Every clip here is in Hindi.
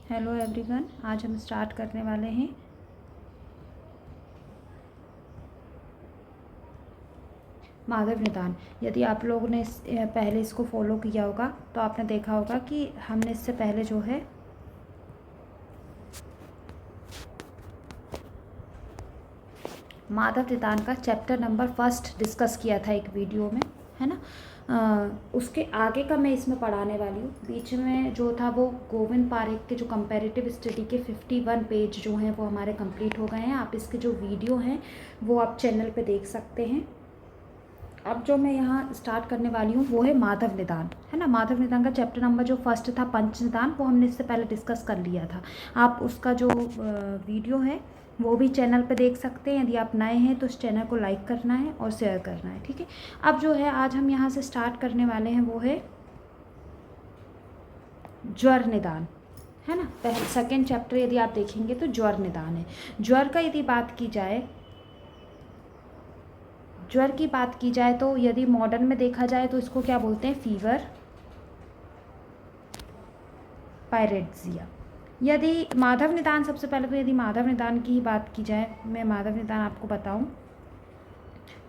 हेलो एवरीवन, आज हम स्टार्ट करने वाले हैं माधव निदान। यदि आप लोगों ने पहले इसको फॉलो किया होगा तो आपने देखा होगा कि हमने इससे पहले जो है माधव निदान का चैप्टर नंबर 1 डिस्कस किया था एक वीडियो में, है ना। उसके आगे का मैं इसमें पढ़ाने वाली हूँ। बीच में जो था वो गोविंद पारेख के जो कंपैरेटिव स्टडी के 51 पेज जो हैं वो हमारे कंप्लीट हो गए हैं। आप इसके जो वीडियो हैं वो आप चैनल पे देख सकते हैं। अब जो मैं यहाँ स्टार्ट करने वाली हूँ वो है माधव निदान, है ना। माधव निदान का चैप्टर नंबर जो 1 था पंच निदान, वो हमने इससे पहले डिस्कस कर लिया था। आप उसका जो वीडियो है वो भी चैनल पे देख सकते हैं। यदि आप नए हैं तो इस चैनल को लाइक करना है और शेयर करना है, ठीक है। अब जो है आज हम यहाँ से स्टार्ट करने वाले हैं वो है ज्वर निदान, है ना। पहले सेकेंड चैप्टर यदि आप देखेंगे तो ज्वर निदान है। ज्वर का यदि बात की जाए, ज्वर की बात की जाए तो यदि मॉडर्न में देखा जाए तो इसको क्या बोलते हैं, फीवर, पायरेट्जिया। यदि माधव निदान, सबसे पहले तो यदि माधव निदान की ही बात की जाए, मैं माधव निदान आपको बताऊं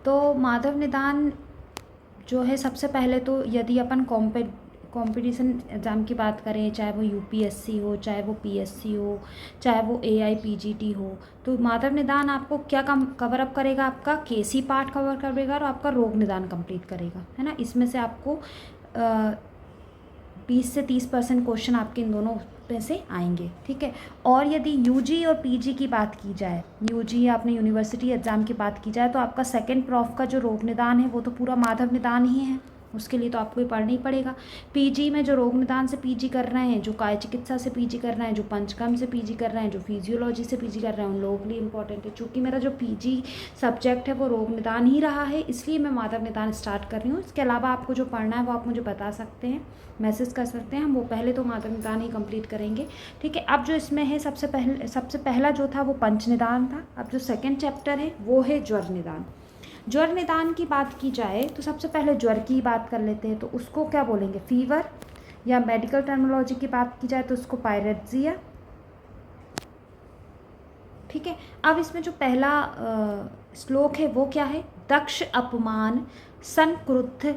तो माधव निदान जो है सबसे पहले तो यदि अपन कंपटीशन एग्ज़ाम की बात करें, चाहे वो यूपीएससी हो, चाहे वो पीएससी हो, चाहे वो एआईपीजीटी हो, तो माधव निदान आपको क्या कवर अप करेगा, आपका केसी पार्ट कवर करेगा और आपका रोग निदान कंप्लीट करेगा, है ना। इसमें से आपको 20 से 30% क्वेश्चन आपके इन दोनों में से आएंगे, ठीक है। और यदि यूजी और पीजी की बात की जाए, यूजी या अपने यूनिवर्सिटी एग्ज़ाम की बात की जाए, तो आपका सेकंड प्रॉफ का जो रोग निदान है वो तो पूरा माधव निदान ही है। उसके लिए तो आपको ये पढ़ना ही पड़ेगा। पीजी में जो रोग निदान से पीजी कर रहे हैं, जो काय चिकित्सा से पीजी कर रहे हैं, जो पंचकर्म से पीजी कर रहे हैं, जो फिजियोलॉजी से पीजी कर रहे हैं, उन लोगों के लिए इंपॉर्टेंट है। चूँकि मेरा जो पीजी सब्जेक्ट है वो रोग निदान ही रहा है, इसलिए मैं माधव निदान स्टार्ट कर रही हूँ। इसके अलावा आपको जो पढ़ना है वो आप मुझे बता सकते हैं, मैसेज कर सकते हैं। हम वो पहले तो माधव निदान ही कंप्लीट करेंगे, ठीक है। अब जो इसमें है सबसे पहला जो था वो पंच निदान था। अब जो सेकंड चैप्टर है वो है ज्वर निदान। ज्वर निदान की बात की जाए तो सबसे पहले ज्वर की बात कर लेते हैं, तो उसको क्या बोलेंगे, फीवर, या मेडिकल टर्मिनोलॉजी की बात की जाए तो उसको पायरेट्जिया, ठीक है। अब इसमें जो पहला श्लोक है वो क्या है, दक्ष अपमान संक्रुद्ध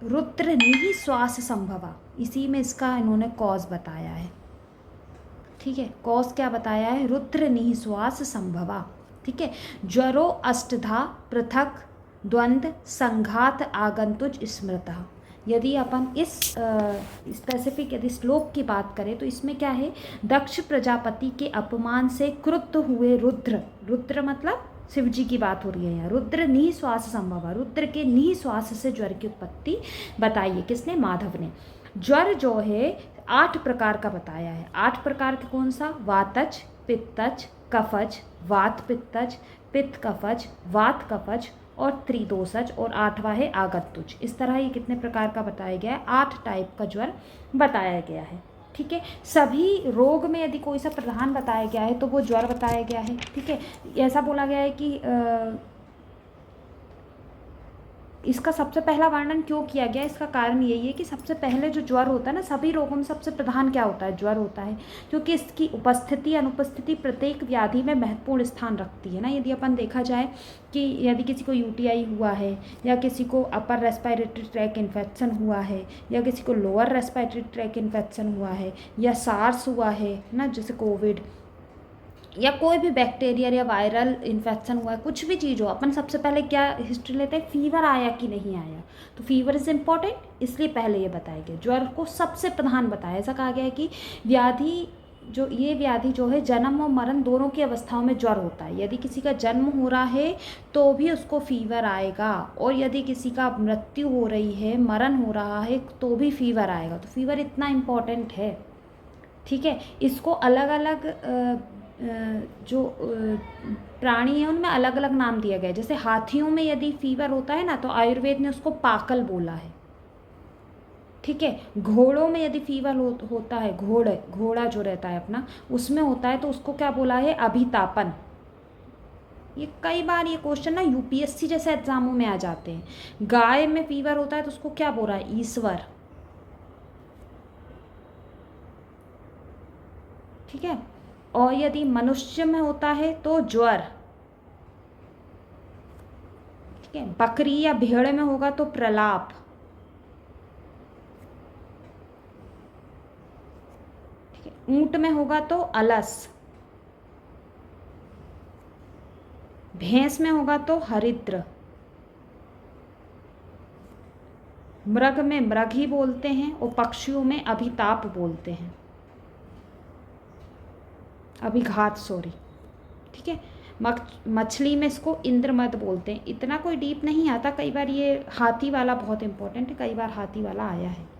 रुद्र निःश्वास संभवा। इसी में इसका इन्होंने कॉज बताया है, ठीक है। कॉज क्या बताया है, रुद्र निःश्वास संभवा, ठीक है। ज्वरो अष्टधा पृथक द्वंद्व संघात आगंतुज स्मृतः। यदि अपन इस स्पेसिफिक यदि श्लोक की बात करें तो इसमें क्या है, दक्ष प्रजापति के अपमान से क्रुद्ध हुए रुद्र, रुद्र मतलब शिव जी की बात हो रही है यहाँ, रुद्र निःश्वास संभव, रुद्र के निःश्वास से ज्वर की उत्पत्ति बताई है। किसने, माधव ने। ज्वर जो है 8 प्रकार का बताया है। 8 प्रकार के कौन सा, वातज, पित्तज, कफज, वात पित्तज, पित्त कफज, वात कफज और त्रिदोषज, और 8वां है आगंतुज। इस तरह ये कितने प्रकार का बताया गया है, 8 टाइप का ज्वर बताया गया है, ठीक है। सभी रोग में यदि कोई सा प्रधान बताया गया है तो वो ज्वर बताया गया है, ठीक है। ऐसा बोला गया है कि इसका सबसे पहला वर्णन क्यों किया गया, इसका कारण यही है कि सबसे पहले जो ज्वर होता है ना, सभी रोगों में सबसे प्रधान क्या होता है, ज्वर होता है, क्योंकि इसकी उपस्थिति अनुपस्थिति प्रत्येक व्याधि में महत्वपूर्ण स्थान रखती है ना। यदि अपन देखा जाए कि यदि किसी को यूटीआई हुआ है, या किसी को अपर रेस्पिरेटरी ट्रैक इन्फेक्शन हुआ है, या किसी को लोअर रेस्पिरेटरी ट्रैक इन्फेक्शन हुआ है, या सार्स हुआ है ना, जैसे कोविड, या कोई भी बैक्टीरियल या वायरल इन्फेक्शन हुआ है, कुछ भी चीज़ हो, अपन सबसे पहले क्या हिस्ट्री लेते हैं, फीवर आया कि नहीं आया। तो फीवर इज़ इम्पॉर्टेंट, इसलिए पहले ये बताया गया, ज्वर को सबसे प्रधान बताया। ऐसा कहा गया है कि ये व्याधि जो है जन्म और मरण दोनों की अवस्थाओं में ज्वर होता है। यदि किसी का जन्म हो रहा है तो भी उसको फीवर आएगा, और यदि किसी का मृत्यु हो रही है, मरण हो रहा है, तो भी फीवर आएगा। तो फीवर इतना इम्पॉर्टेंट है, ठीक है। इसको अलग अलग जो प्राणी है उनमें अलग अलग नाम दिया गया है। जैसे हाथियों में यदि फीवर होता है ना तो आयुर्वेद ने उसको पाकल बोला है, ठीक है। घोड़ों में यदि फीवर होता है, घोड़ा जो रहता है अपना, उसमें होता है तो उसको क्या बोला है, अभितापन। ये कई बार ये क्वेश्चन ना यूपीएससी जैसे एग्जामों में आ जाते हैं। गाय में फीवर होता है तो उसको क्या बोला है, ईश्वर। ठीक है। और यदि मनुष्य में होता है तो ज्वर, ठीक है। बकरी या भेड़ में होगा तो प्रलाप, ठीक है। ऊंट में होगा तो अलस, भैंस में होगा तो हरिद्र, मृग में मृग ही बोलते हैं और पक्षियों में अभिताप बोलते हैं, अभिघात, सॉरी, ठीक है। मछली में इसको इंद्रमद बोलते हैं। इतना कोई डीप नहीं आता, कई बार ये हाथी वाला बहुत इंपॉर्टेंट है, कई बार हाथी वाला आया है।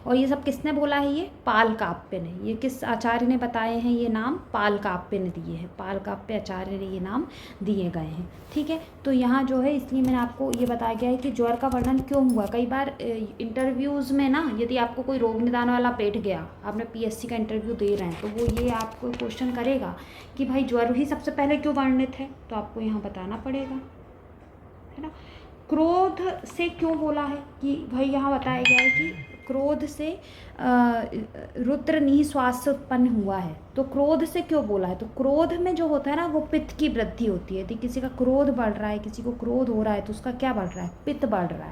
और ये सब किसने बोला है? ये पाल काव्य ने। ये किस आचार्य ने बताए हैं ये नाम? पाल काव्य ने दिए हैं, पाल काव्य आचार्य ने ये नाम दिए गए हैं, ठीक है। तो यहाँ जो है इसलिए मैंने आपको ये बताया गया है कि ज्वर का वर्णन क्यों हुआ। कई बार इंटरव्यूज़ में ना, यदि आपको कोई रोग निदान वाला बैठ गया, आपने पीएससी का इंटरव्यू दे रहे हैं, तो वो ये आपको क्वेश्चन करेगा कि भाई ज्वर ही सबसे पहले क्यों वर्णित है, तो आपको यहाँ बताना पड़ेगा, है ना। क्रोध से क्यों बोला है कि भाई, यहाँ बताया गया है कि क्रोध से रुद्र निःश्वास से उत्पन्न हुआ है। तो क्रोध से क्यों बोला है? तो क्रोध में जो होता है ना, वो पित्त की वृद्धि होती है। यदि किसी का क्रोध बढ़ रहा है, किसी को क्रोध हो रहा है, तो उसका क्या बढ़ रहा है? पित्त बढ़ रहा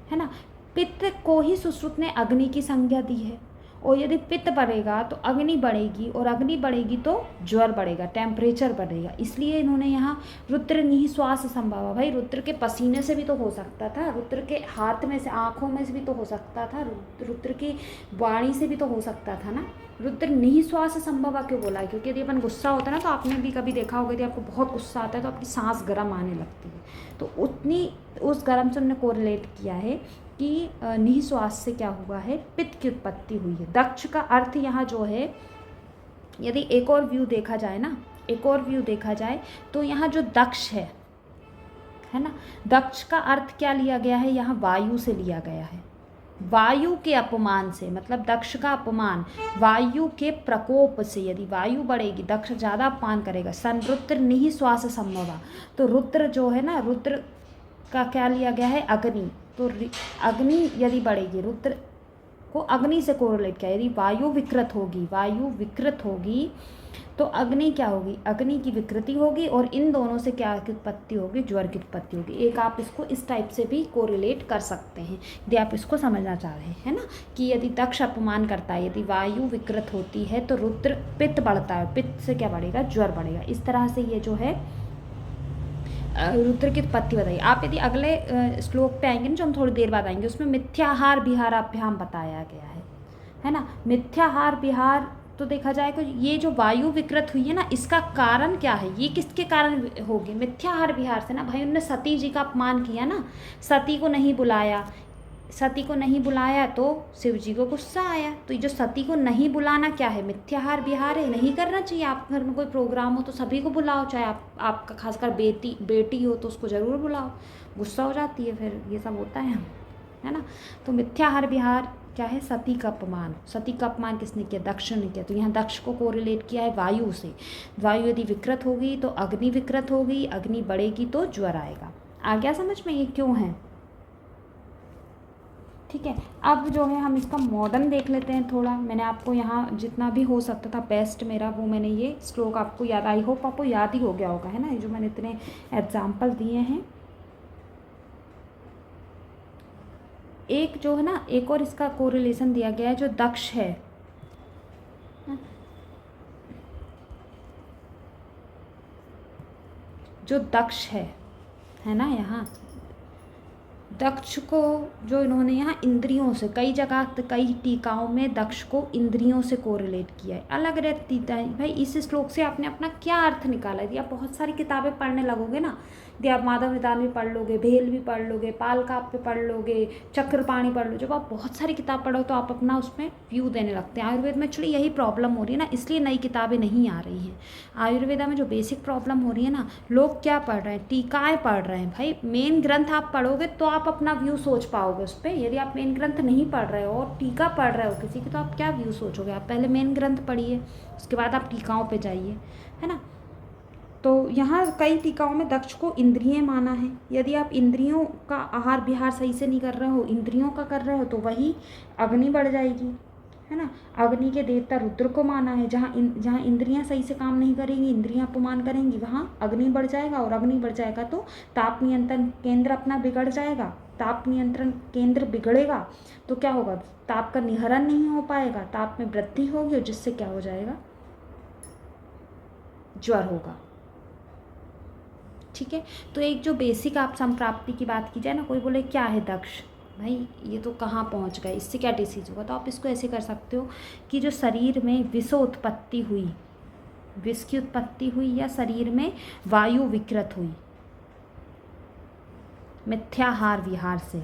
है ना। पित्त को ही सुश्रुत ने अग्नि की संज्ञा दी है। और यदि पित्त बढ़ेगा तो अग्नि बढ़ेगी, और अग्नि बढ़ेगी तो ज्वर बढ़ेगा, टेम्परेचर बढ़ेगा। इसलिए इन्होंने यहाँ रुद्र निःश्वास संभवा, भाई रुद्र के पसीने से भी तो हो सकता था, रुद्र के हाथ में से, आँखों में से भी तो हो सकता था, रुद्र की वाणी से भी तो हो सकता था ना। रुद्र निःश्वास संभवा क्यों बोला है? क्योंकि यदि अपन गुस्सा होता है ना, तो आपने भी कभी देखा होगा, यदि आपको बहुत गुस्सा आता है तो आपकी सांस गर्म आने लगती है, तो उतनी उस गर्म से उन्होंने कोरिलेट किया है कि निःश्वास से क्या हुआ है? पित्त की उत्पत्ति हुई है। दक्ष का अर्थ यहाँ जो है, यदि एक और व्यू देखा जाए ना, एक और व्यू देखा जाए तो यहाँ जो दक्ष है ना, दक्ष का अर्थ क्या लिया गया है? यहाँ वायु से लिया गया है, वायु के अपमान से, मतलब दक्ष का अपमान वायु के प्रकोप से। यदि वायु बढ़ेगी, दक्ष ज़्यादा अपमान करेगा। संरुद्र निःश्वास संभवा, तो रुद्र जो है ना, रुद्र का क्या लिया गया है? अग्नि। तो अग्नि यदि बढ़ेगी, रुद्र को अग्नि से कोरिलेट किया। यदि वायु विकृत होगी, वायु विकृत होगी तो अग्नि क्या होगी? अग्नि की विकृति होगी, और इन दोनों से क्या की उत्पत्ति होगी? ज्वर की उत्पत्ति होगी। एक आप इसको इस टाइप से भी कोरिलेट कर सकते हैं, यदि आप इसको समझना चाह रहे हैं ना, कि यदि दक्ष अपमान करता है, यदि वायु विकृत होती है तो रुद्र, पित्त बढ़ता है, पित्त से क्या बढ़ेगा? ज्वर बढ़ेगा। इस तरह से ये जो है रुद्र की उत्पत्ति बताइए। आप यदि अगले श्लोक पे आएंगे ना, जो हम थोड़ी देर बाद आएंगे, उसमें मिथ्याहार विहाराभ्याम बताया गया है ना। मिथ्याहार विहार, तो देखा जाए तो ये जो वायु विकृत हुई है ना, इसका कारण क्या है? ये किसके कारण होगी? मिथ्याहार विहार से ना। भाई उन्होंने सती जी का अपमान किया ना, सती को नहीं बुलाया, सती को नहीं बुलाया तो शिव जी को गुस्सा आया। तो ये जो सती को नहीं बुलाना क्या है? मिथ्याहार विहार है। नहीं करना चाहिए। आप घर में कोई प्रोग्राम हो तो सभी को बुलाओ, चाहे आपका खासकर बेटी हो तो उसको ज़रूर बुलाओ, गुस्सा हो जाती है फिर, ये सब होता है ना। तो मिथ्याहार विहार क्या है? सती का अपमान। सती का अपमान किसने किया? दक्ष ने किया। तो यहाँ दक्ष को कोरिलेट किया है वायु से। वायु यदि विकृत होगी तो अग्नि विकृत होगी, अग्नि बढ़ेगी तो ज्वर आएगा। आ गया समझ में ये क्यों है? ठीक है। अब जो है हम इसका मॉडर्न देख लेते हैं थोड़ा। मैंने आपको यहाँ जितना भी हो सकता था बेस्ट मेरा, वो मैंने ये श्लोक आपको याद, आई होप आपको याद ही हो गया होगा, है ना, ये जो मैंने इतने एग्जाम्पल दिए हैं। एक जो है ना, एक और इसका कोरिलेशन दिया गया है, जो दक्ष है, जो दक्ष है ना, यहाँ दक्ष को जो इन्होंने यहाँ इंद्रियों से, कई जगह कई टीकाओं में दक्ष को इंद्रियों से कोरिलेट किया है। अलग रहती है भाई। इस श्लोक से आपने अपना क्या अर्थ निकाला? यदि आप बहुत सारी किताबें पढ़ने लगोगे ना, यदि आप माधव निदान भी पढ़ लोगे, भेल भी पढ़ लोगे, पाल काव्य पढ़ लोगे, चक्रपाणी पढ़ लो, जब आप बहुत सारी किताब पढ़ो तो आप अपना उसमें व्यू देने लगते हैं। आयुर्वेद में एक्चुअली यही प्रॉब्लम हो रही है ना, इसलिए नई किताबें नहीं आ रही हैं। आयुर्वेदा में जो बेसिक प्रॉब्लम हो रही है ना, लोग क्या पढ़ रहे हैं? टीकाएँ पढ़ रहे हैं। भाई मेन ग्रंथ आप पढ़ोगे तो आप अपना व्यू सोच पाओगे उस पर। यदि आप मेन ग्रंथ नहीं पढ़ रहे हो और टीका पढ़ रहे हो किसी की, तो आप क्या व्यू सोचोगे? आप पहले मेन ग्रंथ पढ़िए, उसके बाद आप टीकाओं पे जाइए, है ना। तो यहाँ कई टीकाओं में दक्ष को इंद्रिय माना है। यदि आप इंद्रियों का आहार विहार सही से नहीं कर रहे हो, इंद्रियों का कर रहे हो, तो वही अग्नि बढ़ जाएगी, है ना। अग्नि के देवता रुद्र को माना है। जहाँ इंद्रियां सही से काम नहीं करेंगी, इंद्रियां अपमान करेंगी, वहाँ अग्नि बढ़ जाएगा, और अग्नि बढ़ जाएगा तो ताप नियंत्रण केंद्र अपना बिगड़ जाएगा। ताप नियंत्रण केंद्र बिगड़ेगा तो क्या होगा, ताप का निहरण नहीं हो पाएगा, ताप में वृद्धि होगी, और जिससे क्या हो जाएगा, ज्वर होगा। ठीक है, तो एक जो बेसिक आप संप्राप्ति की बात की जाए ना, कोई बोले क्या है दक्ष, भाई ये तो कहाँ पहुँच गए, इससे क्या डिसीज होगा, तो आप इसको ऐसे कर सकते हो कि जो शरीर में विष उत्पत्ति हुई, विष की उत्पत्ति हुई, या शरीर में वायु विकृत हुई मिथ्याहार विहार से,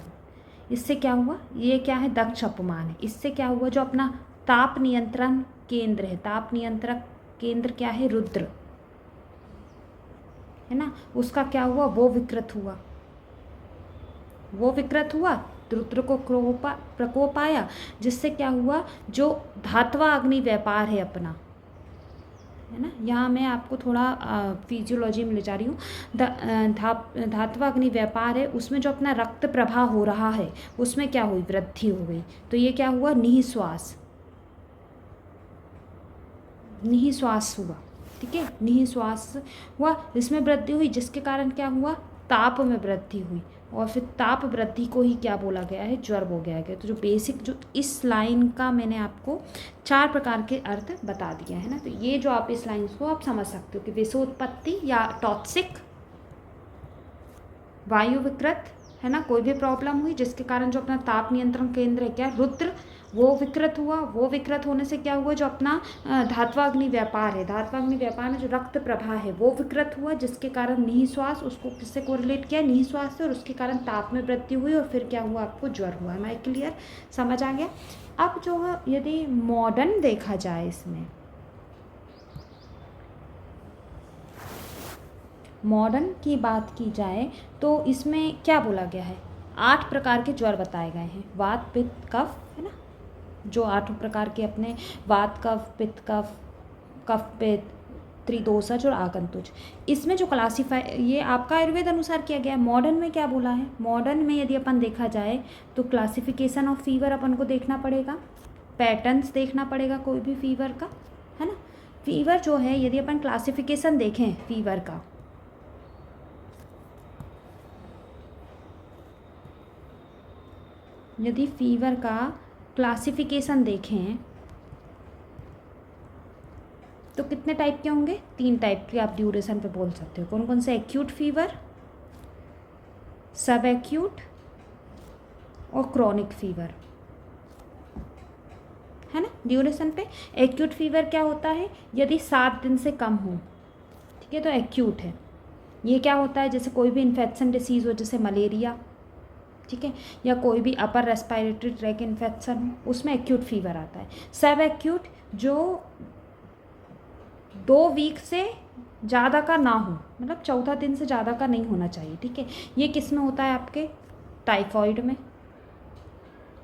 इससे क्या हुआ, ये क्या है, दक्ष अपमान है। इससे क्या हुआ, जो अपना ताप नियंत्रण केंद्र है, ताप नियंत्रक केंद्र क्या है, रुद्र है ना, उसका क्या हुआ, वो विकृत हुआ, वो विकृत हुआ, रुद्र को प्रकोप आया, जिससे क्या हुआ, जो धात्वा अग्नि व्यापार है अपना, है ना, यहाँ मैं आपको थोड़ा फिजियोलॉजी में ले जा रही हूँ। धात्वा अग्नि व्यापार है, उसमें जो अपना रक्त प्रवाह हो रहा है उसमें क्या हुई, वृद्धि हो गई। तो ये क्या हुआ, निःश्वास हुआ। ठीक है, निःश्वास हुआ, इसमें वृद्धि हुई, जिसके कारण क्या हुआ, ताप में वृद्धि हुई, और फिर ताप वृद्धि को ही क्या बोला गया है, ज्वर बोला गया। तो जो बेसिक, जो इस लाइन का मैंने आपको 4 प्रकार के अर्थ बता दिया है ना, तो ये जो आप इस लाइन को आप समझ सकते हो कि विषोत्पत्ति या टॉक्सिक, वायु विकृत, है ना, कोई भी प्रॉब्लम हुई जिसके कारण जो अपना ताप नियंत्रण केंद्र है क्या, रुद्र, वो विकृत हुआ, वो विकृत होने से क्या हुआ, जो अपना धात्वाग्नि व्यापार है, धात्वाग्नि व्यापार में जो रक्त प्रवाह है वो विकृत हुआ, जिसके कारण निःश्वास, उसको किससे कोरिलेट किया, निःश्वास से, और उसके कारण ताप में वृद्धि हुई, और फिर क्या हुआ, आपको ज्वर हुआ। है मैं क्लियर, समझ आ गया। अब जो है यदि मॉडर्न देखा जाए, इसमें मॉडर्न की बात की जाए तो इसमें क्या बोला गया है, 8 प्रकार के ज्वर बताए गए हैं, वात पित्त कफ, है ना, जो 8 प्रकार के अपने वात कफ, पित्त कफ, कफ पित्त, त्रिदोषज और आगंतुज। इसमें जो क्लासीफाई, ये आपका आयुर्वेद अनुसार किया गया है। मॉडर्न में क्या बोला है, मॉडर्न में यदि अपन देखा जाए तो क्लासिफिकेशन ऑफ फीवर अपन को देखना पड़ेगा, पैटर्न्स देखना पड़ेगा कोई भी फीवर का, है ना। फीवर जो है, यदि अपन क्लासिफिकेशन देखें फीवर का, यदि फीवर का क्लासिफिकेशन देखें तो कितने टाइप के होंगे, 3 टाइप के आप ड्यूरेशन पे बोल सकते हो। कौन कौन से, एक्यूट फीवर, सब एक्यूट और क्रॉनिक फीवर, है ना। ड्यूरेशन पे एक्यूट फीवर क्या होता है, यदि 7 दिन से कम हो, ठीक है, तो एक्यूट है। ये क्या होता है, जैसे कोई भी इन्फेक्शन डिसीज़ हो, जैसे मलेरिया, ठीक है, या कोई भी अपर रेस्पिरेटरी ट्रैक इन्फेक्शन हो, उसमें एक्यूट फीवर आता है। सब एक्यूट जो 2 वीक से ज़्यादा का ना हो, मतलब 14 दिन से ज़्यादा का नहीं होना चाहिए, ठीक है। ये किस में होता है, आपके टाइफॉइड में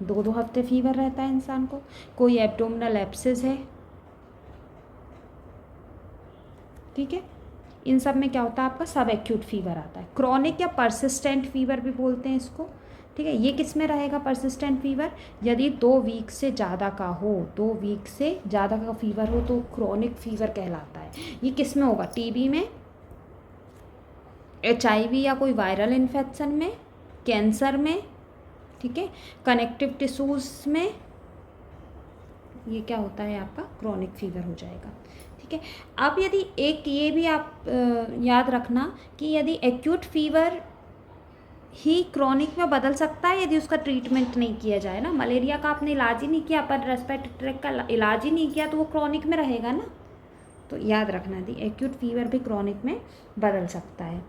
2-2 हफ्ते फीवर रहता है इंसान को, कोई एब्डोमिनल एब्सेस है, ठीक है, इन सब में क्या होता है, आपका सब एक्यूट फीवर आता है। क्रॉनिक या परसिस्टेंट फीवर भी बोलते हैं इसको, ठीक है। ये किस में रहेगा, परसिस्टेंट फीवर, यदि 2 वीक से ज़्यादा का हो, 2 वीक से ज़्यादा का फीवर हो तो क्रॉनिक फीवर कहलाता है। ये किस में होगा, टीबी में, HIV या कोई वायरल इन्फेक्शन में, कैंसर में, ठीक है, कनेक्टिव टिश्यूज़ में, ये क्या होता है, आपका क्रॉनिक फीवर हो जाएगा, ठीक है। अब यदि एक ये भी आप याद रखना कि यदि एक्यूट फीवर ही क्रॉनिक में बदल सकता है यदि उसका ट्रीटमेंट नहीं किया जाए ना। मलेरिया का आपने इलाज ही नहीं किया, अपर रेस्पिरेटरी ट्रैक का इलाज ही नहीं किया, तो वो क्रॉनिक में रहेगा ना। तो याद रखना दी, एक्यूट फीवर भी क्रॉनिक में बदल सकता है।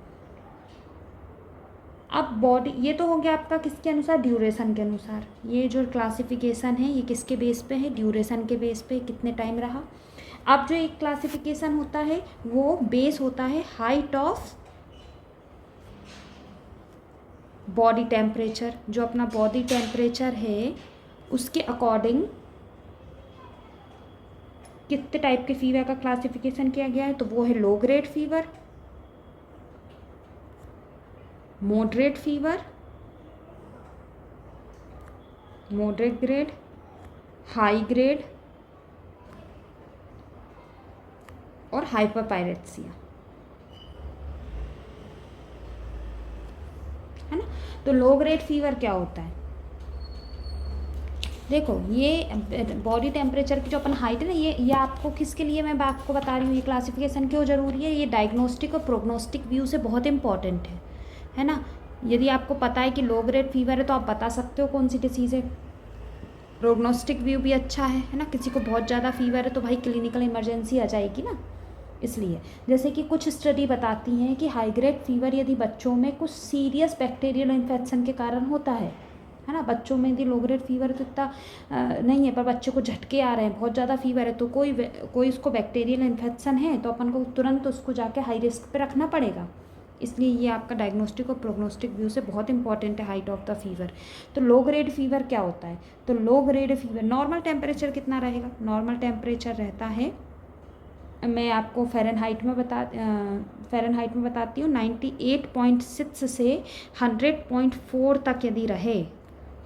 अब बॉडी, ये तो हो गया आपका किसके अनुसार, ड्यूरेशन के अनुसार। ये जो क्लासिफिकेशन है ये किसके बेस पे है, ड्यूरेशन के बेस पे, कितने टाइम रहा। अब जो एक क्लासिफिकेशन होता है वो बेस होता है हाइट ऑफ बॉडी टेम्परेचर, जो अपना बॉडी टेम्परेचर है उसके अकॉर्डिंग कितने टाइप के फीवर का क्लासिफिकेशन किया गया है। तो वो है low grade fever, moderate fever, moderate grade, high grade और हाइपरपायरेक्सिया, है ना। तो लो ग्रेड फीवर क्या होता है, देखो ये बॉडी टेम्परेचर की जो अपन हाइट है ना, ये आपको किसके लिए मैं आपको बता रही हूँ, ये क्लासिफिकेशन क्यों ज़रूरी है, ये डायग्नोस्टिक और प्रोग्नोस्टिक व्यू से बहुत इंपॉर्टेंट है ना। यदि आपको पता है कि लो ग्रेड फीवर है तो आप बता सकते हो कौन सी डिसीज़ है। प्रोग्नोस्टिक व्यू भी अच्छा है ना। किसी को बहुत ज़्यादा फीवर है तो भाई क्लिनिकल इमरजेंसी आ जाएगी ना। इसलिए जैसे कि कुछ स्टडी बताती हैं कि हाई ग्रेड फीवर यदि बच्चों में कुछ सीरियस बैक्टीरियल इन्फेक्शन के कारण होता है ना। बच्चों में यदि लो ग्रेड फीवर तो इतना नहीं है, पर बच्चे को झटके आ रहे हैं, बहुत ज़्यादा फीवर है, तो कोई उसको बैक्टीरियल इन्फेक्शन है तो अपन को तुरंत उसको जाके हाई रिस्क पे रखना पड़ेगा। इसलिए ये आपका डायग्नोस्टिक और प्रोग्नोस्टिक व्यू से बहुत इंपॉर्टेंट है हाइट ऑफ द फीवर। तो लो ग्रेड फीवर क्या होता है, तो low grade fever normal temperature कितना रहेगा, नॉर्मल टेम्परेचर रहता है, मैं आपको फ़ारेनहाइट में बताती हूँ 98.6 से 100.4 तक यदि रहे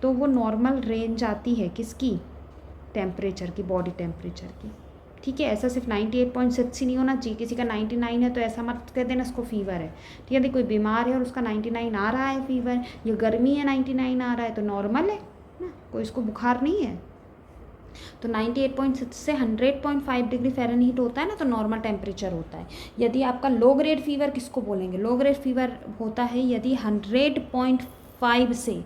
तो वो नॉर्मल रेंज आती है किसकी, टेम्परेचर की, बॉडी टेम्परेचर की। ठीक है, ऐसा सिर्फ 98.6 ही नहीं होना चाहिए। किसी का 99 है तो ऐसा मत कह देना उसको फीवर है। ठीक है, यदि कोई बीमार है और उसका 99 आ रहा है फीवर, या गर्मी है 99 आ रहा है तो नॉर्मल है ना, कोई इसको बुखार नहीं है। तो 98.6 से 100.5 डिग्री फ़ारेनहीट होता है ना, तो नॉर्मल टेम्परेचर होता है। यदि आपका लो ग्रेड फीवर किसको बोलेंगे, लो ग्रेड फीवर होता है यदि 100.5 से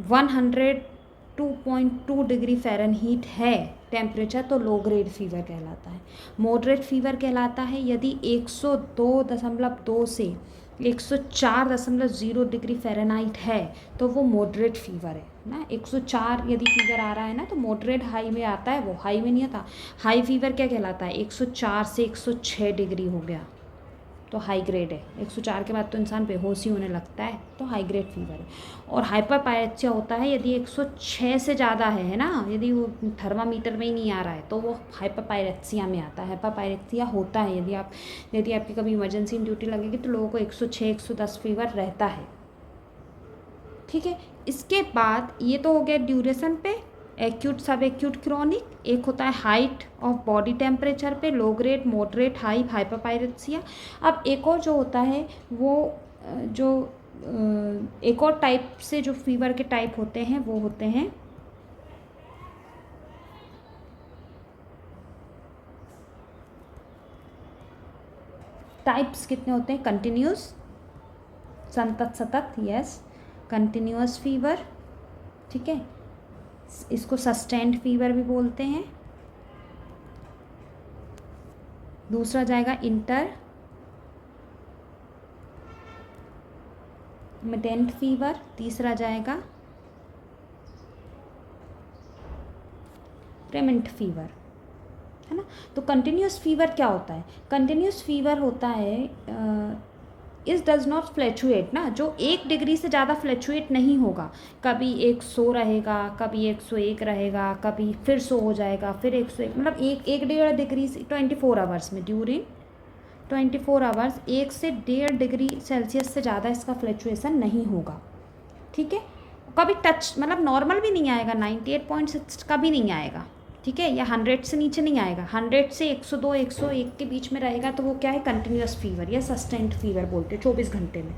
102.2 डिग्री फ़ारेनहीट है टेम्परेचर, तो लो ग्रेड फीवर कहलाता है। मॉडरेट फीवर कहलाता है यदि 102.2 से 104.0 डिग्री फ़ारेनहाइट है तो वो मॉडरेट फीवर है ना। 104 यदि फीवर आ रहा है ना तो मॉडरेट हाई में आता है, वो हाई में नहीं आता। हाई फीवर क्या कहलाता है, 104 से 106 डिग्री हो गया तो हाई ग्रेड है। 104 के बाद तो इंसान बेहोश ही होने लगता है, तो हाई ग्रेड फीवर है। और हाइपरपायरेक्सिया होता है यदि 106 से ज़्यादा है ना, यदि वो थर्मामीटर में ही नहीं आ रहा है तो वो हाइपरपायरेक्सिया में आता है। हाइपरपायरेक्सिया होता है यदि आपकी कभी इमरजेंसी ड्यूटी लगेगी तो लोगों को 106 110 फीवर रहता है। ठीक है, इसके बाद ये तो हो गया ड्यूरेशन पे, एक्यूट, सब एक्यूट, क्रोनिक। एक होता है हाइट ऑफ बॉडी टेम्परेचर पे, low grade, moderate, high, hyperpyrexia. अब एक और जो होता है वो जो एक और टाइप से जो फीवर के टाइप होते हैं वो होते हैं टाइप्स कितने होते हैं, कंटिन्यूस, सतत, यस, कंटिन्यूअस फीवर। ठीक है, इसको सस्टेन्ड फीवर भी बोलते हैं। दूसरा जाएगा इंटरमिटेंट फीवर। तीसरा जाएगा प्रेमेंट फीवर, है ना। तो कंटिन्यूअस फीवर क्या होता है, कंटिन्यूअस फीवर होता है इस डज नॉट फ्लैक्चुएट ना, जो 1 डिग्री से ज़्यादा फ्लैक्चुएट नहीं होगा। कभी 100 रहेगा, कभी 101 रहेगा, कभी फिर 100 हो जाएगा, फिर 101, मतलब 1.5 डिग्री से 24 आवर्स में, ड्यूरिंग 24 आवर्स 1 से 1.5 डिग्री सेल्सियस से ज़्यादा इसका फ्लैक्चुएसन नहीं होगा। ठीक है, कभी टच मतलब नॉर्मल भी नहीं आएगा, 98.6 का भी नहीं आएगा। ठीक है, या 100 से नीचे नहीं आएगा, 100 से 102 101 के बीच में रहेगा तो वो क्या है, कंटिन्यूअस फीवर या सस्टेन्ड फीवर बोलते हैं, 24 घंटे में।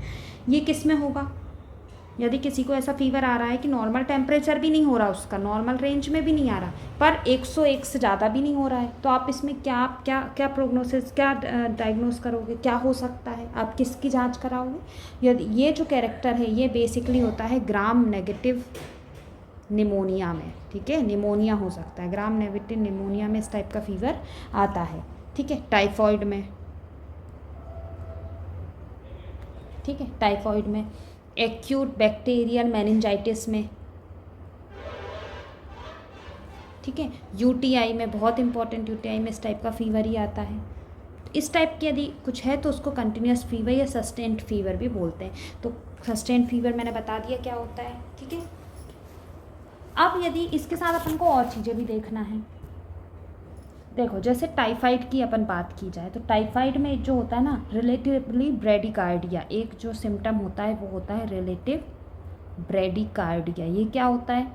ये किस में होगा, यदि किसी को ऐसा फीवर आ रहा है कि नॉर्मल टेम्परेचर भी नहीं हो रहा उसका, नॉर्मल रेंज में भी नहीं आ रहा, पर 101 से ज़्यादा भी नहीं हो रहा है, तो आप इसमें क्या क्या क्या प्रोग्नोसिस, क्या डायग्नोस करोगे, क्या हो सकता है, आप किसकी जांच कराओगे। यदि ये जो कैरेक्टर है ये बेसिकली होता है ग्राम नेगेटिव निमोनिया में। ठीक है, निमोनिया हो सकता है, ग्राम नेगेटिव निमोनिया में इस टाइप का फीवर आता है। ठीक है, टाइफॉइड में, ठीक है, टाइफॉइड में, एक्यूट बैक्टीरियल मेनिंजाइटिस में। ठीक है, यूटीआई में, बहुत इंपॉर्टेंट, यूटीआई में इस टाइप का फीवर ही आता है। इस टाइप की यदि कुछ है तो उसको कंटिन्यूअस फीवर या सस्टेन्ड फीवर भी बोलते हैं। तो सस्टेन्ड फीवर मैंने बता दिया क्या होता है। ठीक है, अब यदि इसके साथ अपन को और चीज़ें भी देखना है, देखो जैसे टाइफाइड की अपन बात की जाए तो टाइफाइड में जो होता है ना, रिलेटिवली ब्रेडिकार्डिया, एक जो सिम्टम होता है वो होता है रिलेटिव ब्रेडिकार्डिया। ये क्या होता है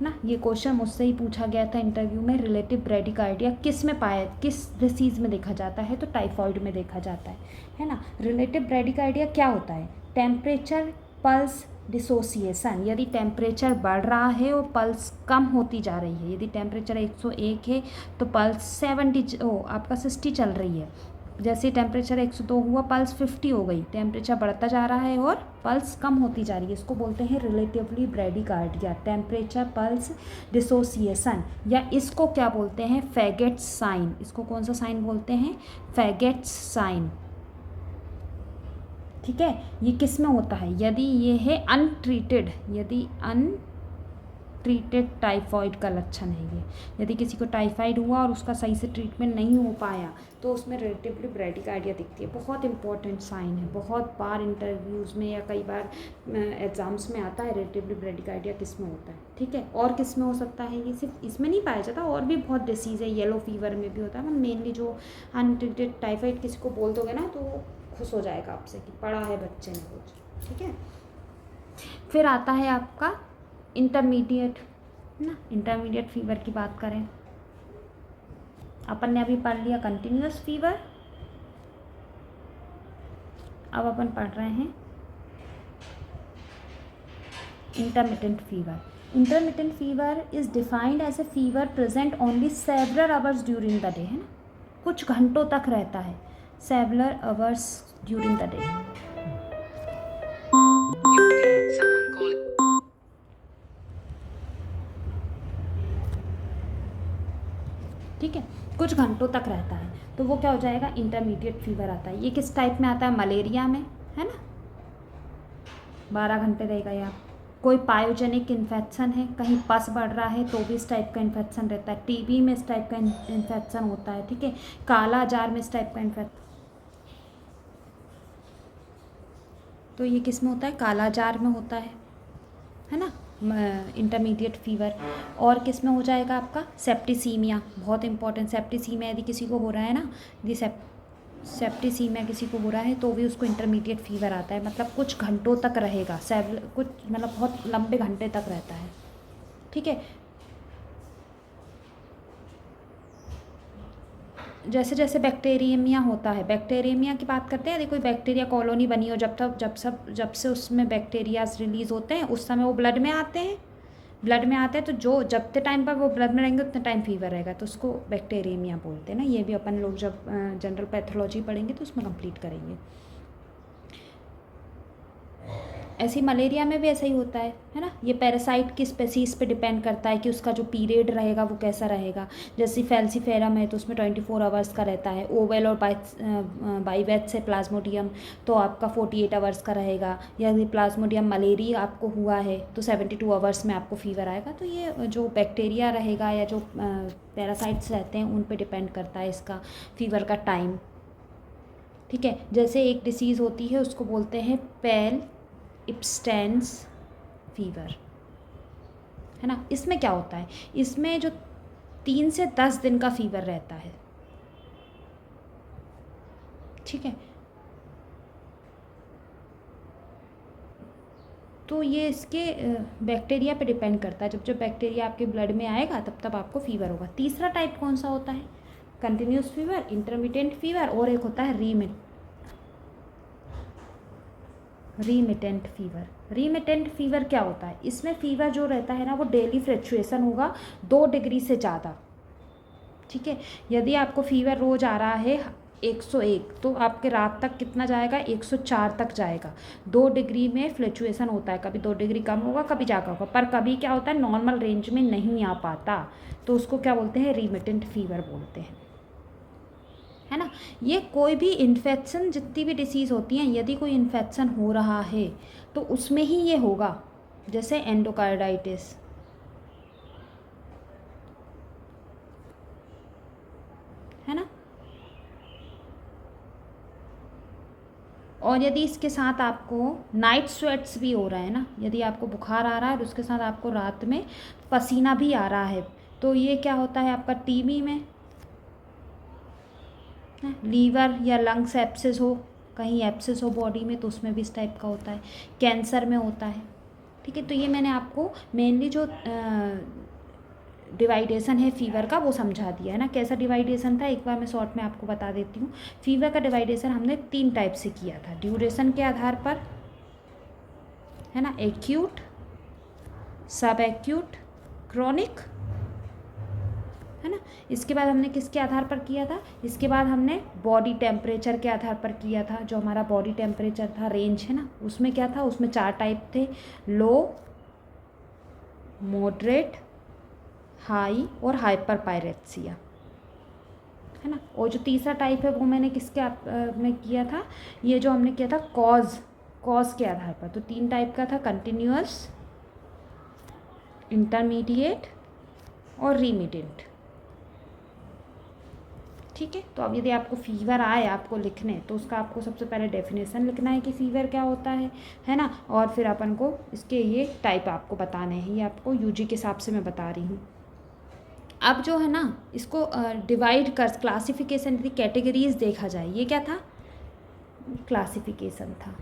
ना। ये क्वेश्चन मुझसे ही पूछा गया था इंटरव्यू में। रिलेटिव ब्रेडिकार्डिया किस में पाया, किस डिसीज़ में देखा जाता है, तो टाइफॉइड में देखा जाता है ना। रिलेटिव ब्रेडिकार्डिया क्या होता है? टेम्परेचर पल्स डिसोसिएशन, यदि टेम्परेचर बढ़ रहा है और पल्स कम होती जा रही है। यदि टेम्परेचर 101 है तो पल्स 70 आपका 60 चल रही है। जैसे टेम्परेचर 102 हुआ, पल्स 50 हो गई। टेम्परेचर बढ़ता जा रहा है और पल्स कम होती जा रही है, इसको बोलते हैं relatively bradycardia, temperature pulse dissociation. या इसको क्या बोलते हैं? फैगेट्स साइन। इसको कौन सा साइन बोलते हैं? फैगेट्स साइन। ठीक है, ये किस में होता है? यदि ये है अनट्रीटेड, यदि अनट्रीटेड टाइफॉइड का लक्षण है ये। यदि किसी को टाइफाइड हुआ और उसका सही से ट्रीटमेंट नहीं हो पाया तो उसमें रिलेटिवली ब्रेडिकार्डिया दिखती है। बहुत इंपॉर्टेंट साइन है, बहुत बार इंटरव्यूज़ में या कई बार एग्जाम्स में आता है रिलेटिवली ब्रेडिकार्डिया किस में होता है। ठीक है, और किस में हो सकता है? ये सिर्फ इसमें नहीं पाया जाता, और भी बहुत डिसीज़ है। येलो फीवर में भी होता है। मेनली जो अनट्रीटेड टाइफाइड किसी को बोल दोगे ना तो वो खुश हो जाएगा आपसे कि पढ़ा है बच्चे ने कुछ। ठीक है, फिर आता है आपका इंटरमीडिएट ना। इंटरमीडिएट फीवर की बात करें, अपन ने अभी पढ़ लिया कंटिन्यूअस फीवर, अब अपन पढ़ रहे हैं intermittent fever. Intermittent fever is defined as a fever present only several hours during the day, है ना, कुछ घंटों तक रहता है, several hours during the day. ठीक है, कुछ घंटों तक रहता है तो वो क्या हो जाएगा? इंटरमीडिएट फीवर आता है। ये किस टाइप में आता है? मलेरिया में, है ना, 12 घंटे रहेगा। या कोई पायोजेनिक इन्फेक्शन है, कहीं पस बढ़ रहा है तो भी इस टाइप का इन्फेक्शन रहता है। टीबी में इस टाइप का इन्फेक्शन होता है। ठीक है, काला जार में इस टाइप का इन्फेक्शन, तो ये किस में होता है? काला जार में होता है ना, इंटरमीडिएट फीवर। और किस में हो जाएगा आपका? सेप्टिसीमिया, बहुत इंपॉर्टेंट। सेप्टिसीमिया यदि किसी को हो रहा है ना, यदि सेप्टिसीमिया किसी को हो रहा है तो भी उसको इंटरमीडिएट फीवर आता है। मतलब कुछ घंटों तक रहेगा, कुछ मतलब बहुत लंबे घंटे तक रहता है। ठीक है, जैसे जैसे बैक्टीरियमिया होता है, बैक्टीरियमिया की बात करते हैं, यदि कोई बैक्टीरिया कॉलोनी बनी हो, जब से उसमें बैक्टीरियाज रिलीज़ होते हैं उस समय वो ब्लड में आते हैं। तो जो जब टाइम पर वो ब्लड में रहेंगे उतने टाइम फीवर रहेगा, तो उसको बैक्टीरियमिया बोलते हैं ना। ये भी अपन लोग जब जनरल पैथोलॉजी पढ़ेंगे तो उसमें कंप्लीट करेंगे। ऐसे मलेरिया में भी ऐसा ही होता है ना। ये पैरासाइट की स्पेसीज पे डिपेंड करता है कि उसका जो पीरियड रहेगा वो कैसा रहेगा। जैसे फैल्सीफेरम है तो उसमें 24 आवर्स का रहता है। ओवेल और बाइवेट से प्लाज्मोडियम तो आपका 48 आवर्स का रहेगा। यदि प्लाज्मोडियम मलेरिया आपको हुआ है तो 72 आवर्स में आपको फीवर आएगा। तो ये जो बैक्टीरिया रहेगा या जो पैरासाइट्स रहते हैं उन पे डिपेंड करता है इसका फीवर का टाइम। ठीक है, जैसे एक डिसीज़ होती है उसको बोलते हैं पेल इब्स्टेंस फीवर, है ना। इसमें क्या होता है? इसमें जो 3 से 10 दिन का फीवर रहता है। ठीक है, तो ये इसके बैक्टीरिया पे डिपेंड करता है। जब बैक्टीरिया आपके ब्लड में आएगा तब आपको फीवर होगा। तीसरा टाइप कौन सा होता है? कंटिन्यूस फीवर, इंटरमिटेंट फीवर, और एक होता है रीमिटेंट फीवर। रीमिटेंट फीवर क्या होता है? इसमें फीवर जो रहता है ना वो डेली फ्लक्चुएशन होगा 2 डिग्री से ज़्यादा। ठीक है, यदि आपको फीवर रोज़ आ रहा है 101 तो आपके रात तक कितना जाएगा? 104 तक जाएगा। 2 डिग्री में फ्लक्चुएशन होता है, कभी 2 डिग्री कम होगा कभी ज़्यादा होगा, पर कभी क्या होता है नॉर्मल रेंज में नहीं आ पाता, तो उसको क्या बोलते हैं? रीमिटेंट फीवर बोलते हैं, है ना। ये कोई भी इन्फेक्शन, जितनी भी डिसीज़ होती हैं, यदि कोई इन्फेक्शन हो रहा है तो उसमें ही ये होगा। जैसे एंडोकार्डाइटिस, है ना। और यदि इसके साथ आपको नाइट स्वेट्स भी हो रहा है ना, यदि आपको बुखार आ रहा है और उसके साथ आपको रात में पसीना भी आ रहा है तो ये क्या होता है आपका? टीबी में, लीवर या लंग्स एब्सेस हो, कहीं एब्सेस हो बॉडी में तो उसमें भी इस टाइप का होता है। कैंसर में होता है, ठीक है। तो ये मैंने आपको मेनली जो डिवाइडेशन है फीवर का वो समझा दिया है ना। कैसा डिवाइडेशन था एक बार मैं शॉर्ट में आपको बता देती हूँ। फीवर का डिवाइडेशन हमने 3 टाइप से किया था, ड्यूरेशन के आधार पर, है ना, एक्यूट, सब एक्यूट, क्रॉनिक, है ना। इसके बाद हमने किसके आधार पर किया था, इसके बाद हमने बॉडी टेम्परेचर के आधार पर किया था। जो हमारा बॉडी टेम्परेचर था रेंज, है ना, उसमें क्या था, उसमें 4 टाइप थे, लो, मॉडरेट, हाई और हाइपर पायरेक्सिया, है ना। और जो तीसरा टाइप है वो मैंने किसके में किया था, ये जो हमने किया था कॉज के आधार पर। तो 3 टाइप का था, कंटिन्यूअस, इंटरमीडिएट और रिमिटेंट। ठीक है। तो अब यदि आपको फीवर आए आपको लिखने, तो उसका आपको सबसे पहले डेफिनेशन लिखना है कि फीवर क्या होता है ना। और फिर अपन को इसके ये टाइप आपको बताने हैं, ये आपको यूजी के हिसाब से मैं बता रही हूँ। अब जो है ना इसको डिवाइड कर, क्लासिफिकेशन की कैटेगरीज देखा जाए, ये क्या था, क्लासिफिकेशन था।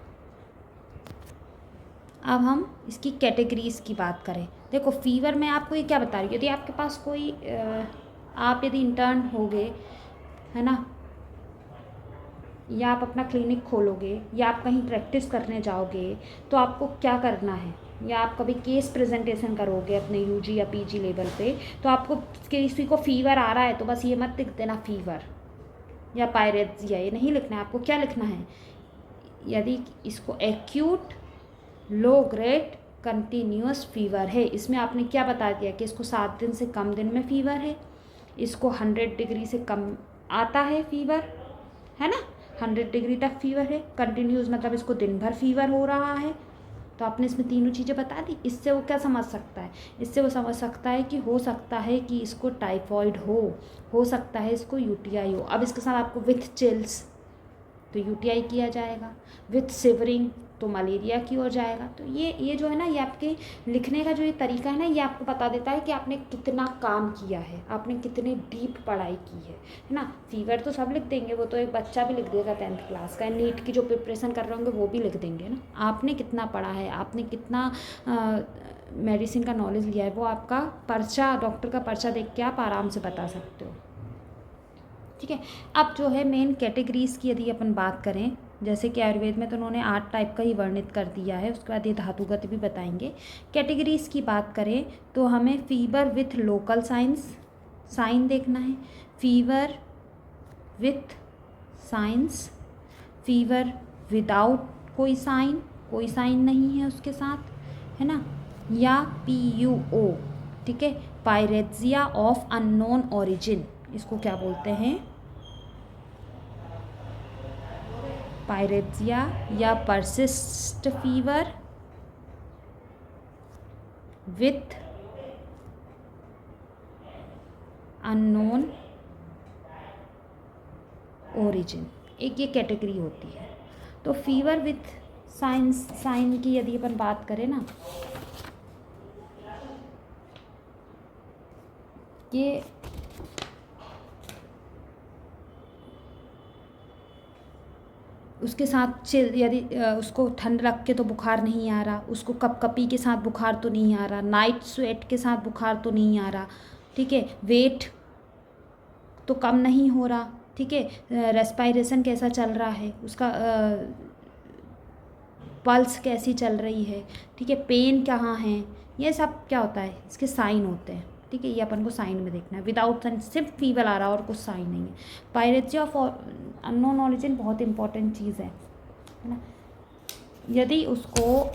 अब हम इसकी कैटेगरीज की बात करें। देखो फीवर में आपको ये क्या बता रही हूँ, यदि आपके पास कोई आप यदि इंटर्न हो गए, है ना, या आप अपना क्लिनिक खोलोगे या आप कहीं प्रैक्टिस करने जाओगे, तो आपको क्या करना है, या आप कभी केस प्रेजेंटेशन करोगे अपने यूजी या पीजी लेवल पे, तो आपको किसी को फीवर आ रहा है तो बस ये मत लिख देना फीवर या पायरेक्सिया, ये नहीं लिखना है। आपको क्या लिखना है, यदि इसको acute low grade continuous fever है, इसमें आपने क्या बता दिया कि इसको 7 दिन से कम दिन में फीवर है, इसको 100 डिग्री से कम आता है फीवर, है ना, 100 डिग्री तक फीवर है, कंटिन्यूस मतलब इसको दिन भर फीवर हो रहा है। तो आपने इसमें तीनों चीज़ें बता दी। इससे वो क्या समझ सकता है, इससे वो समझ सकता है कि हो सकता है कि इसको टाइफॉइड हो सकता है इसको यूटीआई हो। अब इसके साथ आपको विथ चिल्स तो यूटीआई किया जाएगा, विथ सिवरिंग तो मलेरिया की ओर जाएगा। तो ये जो है ना, ये आपके लिखने का जो ये तरीका है ना, ये आपको बता देता है कि आपने कितना काम किया है, आपने कितनी डीप पढ़ाई की है ना। फीवर तो सब लिख देंगे, वो तो एक बच्चा भी लिख देगा 10th क्लास का, नीट की जो प्रिपरेशन कर रहे होंगे वो भी लिख देंगे ना। आपने कितना पढ़ा है, आपने कितना मेडिसिन का नॉलेज लिया है, वो आपका पर्चा, डॉक्टर का पर्चा देख के आप आराम से बता सकते हो। ठीक है। अब जो है मेन कैटेगरीज़ की यदि अपन बात करें, जैसे कि आयुर्वेद में तो उन्होंने 8 टाइप का ही वर्णित कर दिया है, उसके बाद ये धातुगत भी बताएंगे। कैटेगरीज़ की बात करें तो हमें फीवर विथ लोकल साइन देखना है, fever with science, fever without कोई साइन नहीं है उसके साथ, है ना, या PUO, ठीक है, पायरेक्सिया ऑफ अननोन ओरिजिन, इसको क्या बोलते हैं, पायरेक्सिया या persist fever with unknown origin, एक ये कैटेगरी होती है। तो फीवर विथ साइन की यदि अपन बात करें ना, ये उसके साथ चिल, यदि उसको ठंड रख के तो बुखार नहीं आ रहा, उसको कपकपी के साथ बुखार तो नहीं आ रहा, नाइट स्वेट के साथ बुखार तो नहीं आ रहा, ठीक है, वेट तो कम नहीं हो रहा, ठीक है, रेस्पायरेशन कैसा चल रहा है उसका, पल्स कैसी चल रही है, ठीक है, पेन कहाँ है, ये सब क्या होता है, इसके साइन होते हैं। ठीक है, ये अपन को साइन में देखना है। विदाउट साइन सिर्फ फीवर आ रहा और कुछ साइन नहीं है। पायरेक्सिया ऑफ अननोन ओरिजिन बहुत इंपॉर्टेंट चीज़ है ना। यदि उसको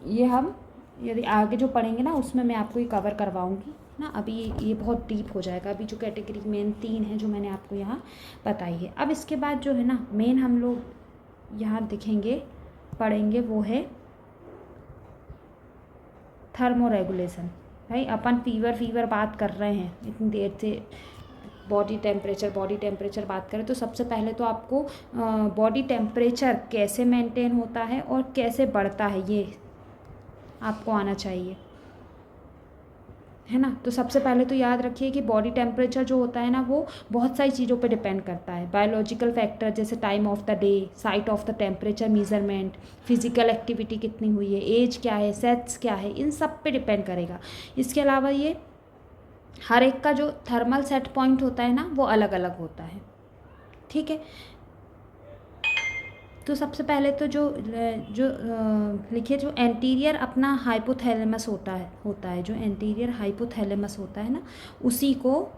ये हम यदि आगे जो पढ़ेंगे ना उसमें मैं आपको ये कवर करवाऊंगी ना। अभी ये बहुत डीप हो जाएगा। अभी जो कैटेगरी मेन 3 है जो मैंने आपको यहाँ बताई है। अब इसके बाद जो है ना मेन हम लोग यहाँ दिखेंगे पढ़ेंगे वो है थर्मो रेगुलेशन। भाई अपन फीवर बात कर रहे हैं इतनी देर से, बॉडी टेम्परेचर बात करें तो सबसे पहले तो आपको बॉडी टेम्परेचर कैसे मेंटेन होता है और कैसे बढ़ता है ये आपको आना चाहिए। है ना। तो सबसे पहले तो याद रखिए कि बॉडी टेम्परेचर जो होता है ना वो बहुत सारी चीज़ों पे डिपेंड करता है। बायोलॉजिकल फैक्टर जैसे time of the day, site of the temperature measurement, physical activity कितनी हुई है, एज क्या है, सेक्स क्या है, इन सब पे डिपेंड करेगा। इसके अलावा ये हर एक का जो थर्मल सेट पॉइंट होता है ना वो अलग अलग होता है। ठीक है। तो सबसे पहले तो जो जो लिखिए, जो एंटीरियर अपना हाइपोथैलेमस होता है जो एंटीरियर हाइपोथैलेमस होता है ना, उसी को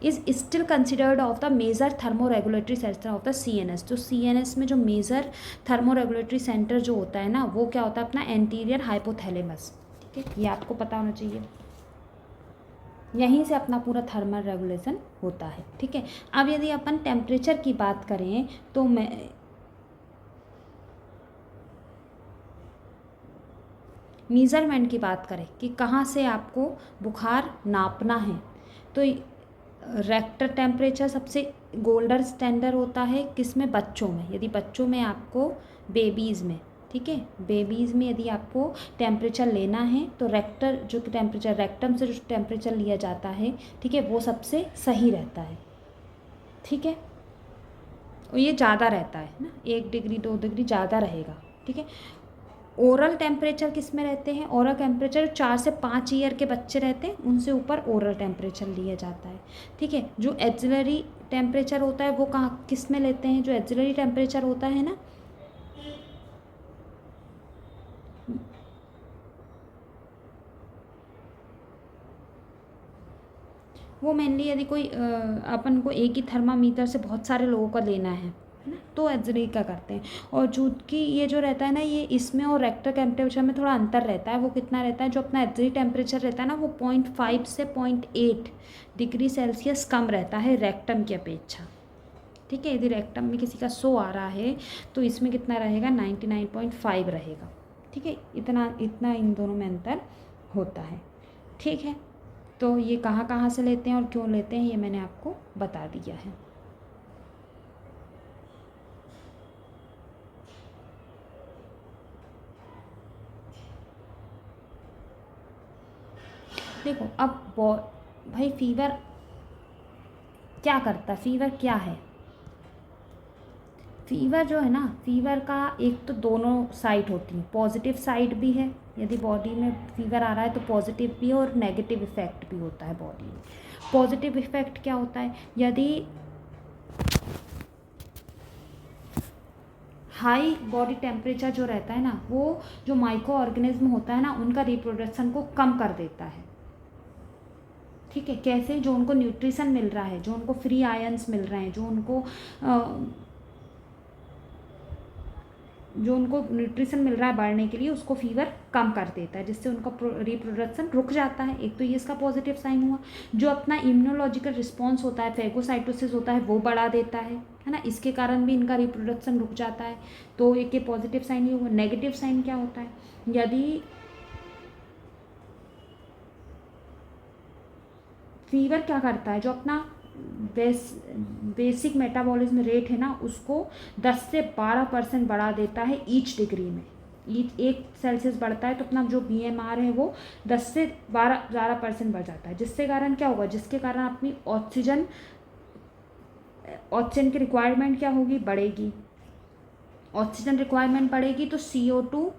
is still considered of the major thermoregulatory centre of the CNS। जो CNS में जो मेजर थर्मोरेगुलेटरी सेंटर जो होता है ना वो क्या होता है, अपना एंटीरियर हाइपोथैलेमस। ठीक है, ये आपको पता होना चाहिए। यहीं से अपना पूरा थर्मल रेगुलेशन होता है। ठीक है। अब यदि अपन टेम्परेचर की बात करें तो मेज़रमेंट की बात करें कि कहाँ से आपको बुखार नापना है, तो रेक्टर टेम्परेचर सबसे गोल्डन स्टैंडर्ड होता है किसमें, बच्चों में। यदि बच्चों में आपको बेबीज़ में, ठीक है, बेबीज़ में यदि आपको टेम्परेचर लेना है तो रेक्टर जो टेम्परेचर, रेक्टम से जो टेम्परेचर लिया जाता है, ठीक है, वो सबसे सही रहता है। ठीक है। और ये ज़्यादा रहता है ना, 1 डिग्री 2 डिग्री ज़्यादा रहेगा। ठीक है। ओरल टेम्परेचर किस में रहते हैं, ओरल टेम्परेचर 4 से 5 ईयर के बच्चे रहते हैं उनसे ऊपर ओरल टेम्परेचर लिया जाता है। ठीक है। जो एक्सिलरी टेम्परेचर होता है वो कहाँ किस में लेते हैं, जो एक्सिलरी टेम्परेचर होता है ना वो मेनली यदि कोई अपन को एक ही थर्मामीटर से बहुत सारे लोगों का लेना है ना, तो एक्सरे का करते हैं। और चूँकि ये जो रहता है ना, ये इसमें और रेक्टर टेम्परेचर में थोड़ा अंतर रहता है। वो कितना रहता है, जो अपना एक्सरे टेम्परेचर रहता है ना वो 0.5 से 0.8 डिग्री सेल्सियस कम रहता है रेक्टम की अपेक्षा। ठीक है। यदि रेक्टम में किसी का 100 आ रहा है तो इसमें कितना रहेगा, 99.5 रहेगा। ठीक है। इतना इतना इन दोनों में अंतर होता है। ठीक है। तो ये कहाँ कहाँ से लेते हैं और क्यों लेते हैं ये मैंने आपको बता दिया है। देखो अब भाई फीवर क्या करता है, फीवर क्या है, फीवर जो है ना, फीवर का एक तो दोनों साइड होती है, पॉजिटिव साइड भी है, यदि बॉडी में फीवर आ रहा है तो पॉजिटिव भी है और नेगेटिव इफेक्ट भी होता है बॉडी में। पॉजिटिव इफेक्ट क्या होता है, यदि हाई बॉडी टेम्परेचर जो रहता है ना वो जो माइक्रो ऑर्गेनिज्म होता है ना उनका रिप्रोडक्शन को कम कर देता है। ठीक है। कैसे, जो उनको न्यूट्रिशन मिल रहा है, जो उनको फ्री आयंस मिल रहे हैं, जो उनको न्यूट्रिशन मिल रहा है बढ़ने के लिए, उसको फीवर कम कर देता है, जिससे उनका रिप्रोडक्शन रुक जाता है। एक तो ये इसका पॉजिटिव साइन हुआ। जो अपना इम्यूनोलॉजिकल रिस्पॉन्स होता है, फेगोसाइटोसिस होता है, वो बढ़ा देता है ना, इसके कारण भी इनका रिप्रोडक्शन रुक जाता है। तो एक ये पॉजिटिव साइन ही हुआ। नेगेटिव साइन क्या होता है, यदि फीवर क्या करता है, जो अपना बेसिक मेटाबॉलिज्म रेट है ना उसको 10 से 12% बढ़ा देता है ईच डिग्री में। ईच 1 सेल्सियस बढ़ता है तो अपना जो BMR है वो 10 से 12% बढ़ जाता है। जिससे कारण क्या होगा, जिसके कारण अपनी ऑक्सीजन की रिक्वायरमेंट क्या होगी, बढ़ेगी। ऑक्सीजन रिक्वायरमेंट बढ़ेगी तो CO2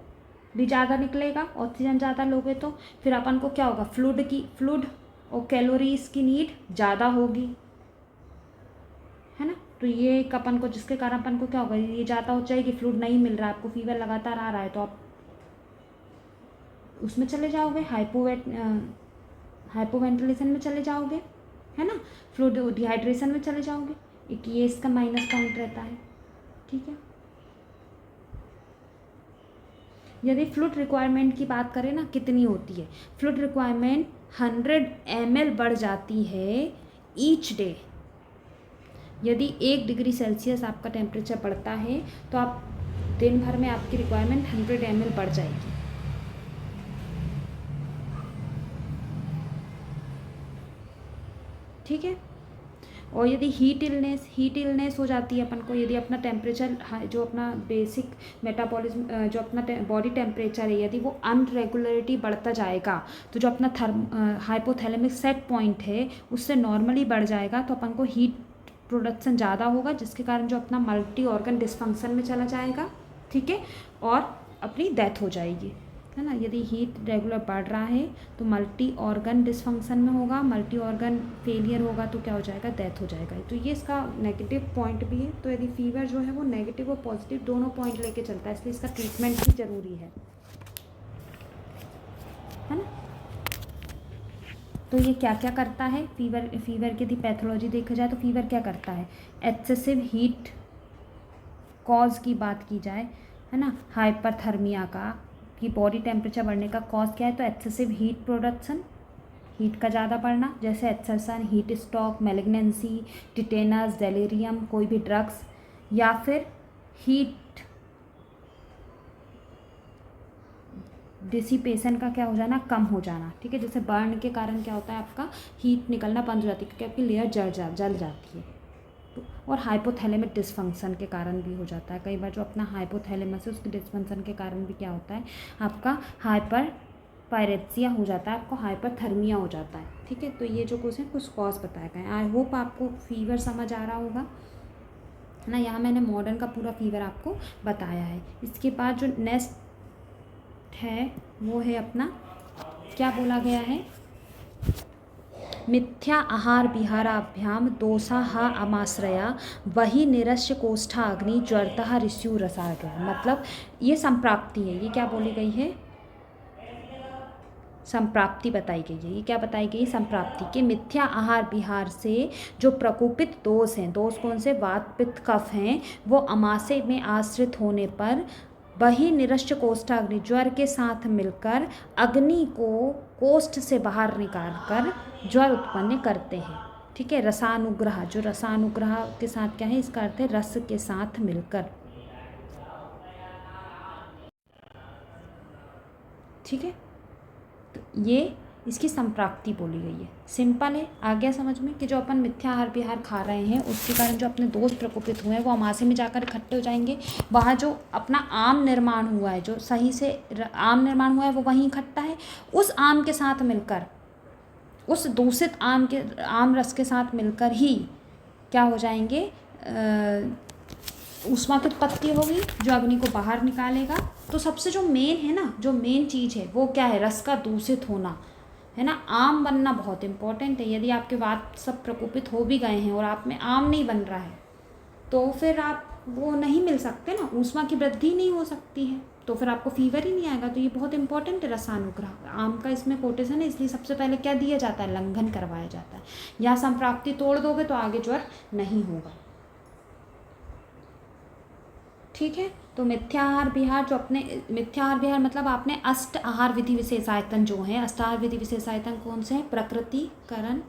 भी ज़्यादा निकलेगा, ऑक्सीजन ज़्यादा लोगे तो फिर अपन को क्या होगा, फ्लूड और कैलोरीज की नीड ज़्यादा होगी, है ना। तो ये एक अपन को, जिसके कारण अपन को क्या होगा, ये ज़्यादा हो जाएगी, फ्लूड नहीं मिल रहा है आपको, फीवर लगातार आ रहा है तो आप उसमें चले जाओगे, हाइपोवेंटिलेशन में चले जाओगे, है ना, फ्लूड डिहाइड्रेशन में चले जाओगे। एक ये इसका माइनस पॉइंट रहता है। ठीक है। यदि फ्लूड रिक्वायरमेंट की बात करें ना, कितनी होती है, फ्लूड रिक्वायरमेंट 100 ml बढ़ जाती है ईच डे। यदि 1 डिग्री सेल्सियस आपका टेम्परेचर बढ़ता है तो आप दिन भर में आपकी रिक्वायरमेंट 100 ml बढ़ जाएगी। ठीक है। और यदि हीट इलनेस हो जाती है अपन को, यदि अपना टेम्परेचर जो अपना बेसिक मेटाबॉलिज्म जो अपना बॉडी टेम्परेचर है यदि वो अनरेगुलरिटी बढ़ता जाएगा, तो जो अपना हाइपोथैलेमिक सेट पॉइंट है उससे नॉर्मली बढ़ जाएगा, तो अपन को हीट प्रोडक्शन ज़्यादा होगा, जिसके कारण जो अपना मल्टी ऑर्गन डिस्फंक्शन में चला जाएगा, ठीक है, और अपनी डेथ हो जाएगी, है ना। यदि हीट रेगुलर बढ़ रहा है तो मल्टी ऑर्गन डिस्फंक्शन में होगा, मल्टी ऑर्गन फेलियर होगा तो क्या हो जाएगा, डेथ हो जाएगा। तो ये इसका नेगेटिव पॉइंट भी है। तो यदि फीवर जो है वो नेगेटिव और पॉजिटिव दोनों पॉइंट लेके चलता है, इसलिए इसका ट्रीटमेंट भी ज़रूरी है ना। तो ये क्या क्या करता है फीवर की यदि पैथोलॉजी देखा जाए तो फीवर क्या करता है, एक्सेसिव हीट कॉज की बात की जाए, है ना, हाइपरथर्मिया का कि बॉडी टेम्परेचर बढ़ने का कॉज क्या है, तो एक्सेसिव हीट प्रोडक्शन, हीट का ज़्यादा बढ़ना, जैसे exertion, heat stroke, malignancy, tetanus, delirium, कोई भी ड्रग्स, या फिर हीट डिसिपेशन का क्या हो जाना, कम हो जाना, ठीक है। जैसे बर्न के कारण क्या होता है, आपका हीट निकलना बंद हो जाती है क्योंकि आपकी लेयर जल जाती है। और हाइपोथैलेमिक डिस्फंक्शन के कारण भी हो जाता है कई बार, जो अपना हाइपोथैलेमस है उसके डिस्फंक्शन के कारण भी क्या होता है, आपका हाइपर पायरेक्सिया हो जाता है, आपको हाइपरथर्मिया हो जाता है, ठीक है। तो ये जो क्वेश्चन कुछ कॉज बताया गया है। आई होप आपको फीवर समझ आ रहा होगा, है ना। यहाँ मैंने मॉडर्न का पूरा फीवर आपको बताया है। इसके बाद जो नेक्स्ट है वो है अपना, क्या बोला गया है, मिथ्या आहार विहाराभ्याम दोषाः अमाश्रया वही निरस्य कोष्ठा अग्नि ज्वरतः ऋषियु रसाग। मतलब ये संप्राप्ति है, ये क्या बोली गई है, संप्राप्ति बताई गई है। ये क्या बताई गई, संप्राप्ति के मिथ्या आहार विहार से जो प्रकोपित दोष हैं, दोष कौन से, वात पित्त कफ हैं, वो अमाशय में आश्रित होने पर वही निरश्य कोष्ठाग्नि ज्वर के साथ मिलकर अग्नि को कोष्ठ से बाहर निकाल कर ज्वर उत्पन्न करते हैं, ठीक है। रसानुग्रह, जो रसानुग्रह के साथ क्या है, इसका अर्थ है रस के साथ मिलकर, ठीक है। तो ये इसकी संप्राप्ति बोली गई है। सिंपल है, आ गया समझ में कि जो अपन मिथ्या आहार विहार खा रहे हैं उसके कारण जो अपने दोष प्रकोपित हुए हैं वो अमाशय में जाकर इकट्ठे हो जाएंगे। वहाँ जो अपना आम निर्माण हुआ है, जो सही से आम निर्माण हुआ है वो वहीं इकट्ठा है, उस आम के साथ मिलकर, उस दूषित आम रस के साथ मिलकर ही क्या हो जाएंगे, ऊष्मा की उत्पत्ति होगी जो अग्नि को बाहर निकालेगा। तो सबसे जो मेन है ना, जो मेन चीज़ है वो क्या है, रस का दूषित होना, है ना। आम बनना बहुत इंपॉर्टेंट है। यदि आपके वात सब प्रकोपित हो भी गए हैं और आप में आम नहीं बन रहा है तो फिर आप वो नहीं मिल सकते ना, ऊष्मा की वृद्धि नहीं हो सकती है, तो फिर आपको फीवर ही नहीं आएगा। तो ये बहुत इंपॉर्टेंट है रसानुग्रह, आम का इसमें कोटेशन है, इसलिए सबसे पहले क्या दिया जाता है, लंघन करवाया जाता है। या संप्राप्ति तोड़ दोगे तो आगे ज्वर नहीं होगा, ठीक है। तो मिथ्या आहार विहार, जो अपने मिथ्या आहार विहार मतलब आपने अष्ट आहार विधि विशेषायतन जो है, अष्ट आहार विधि विशेषायतन कौन से हैं, प्रकृति, करण,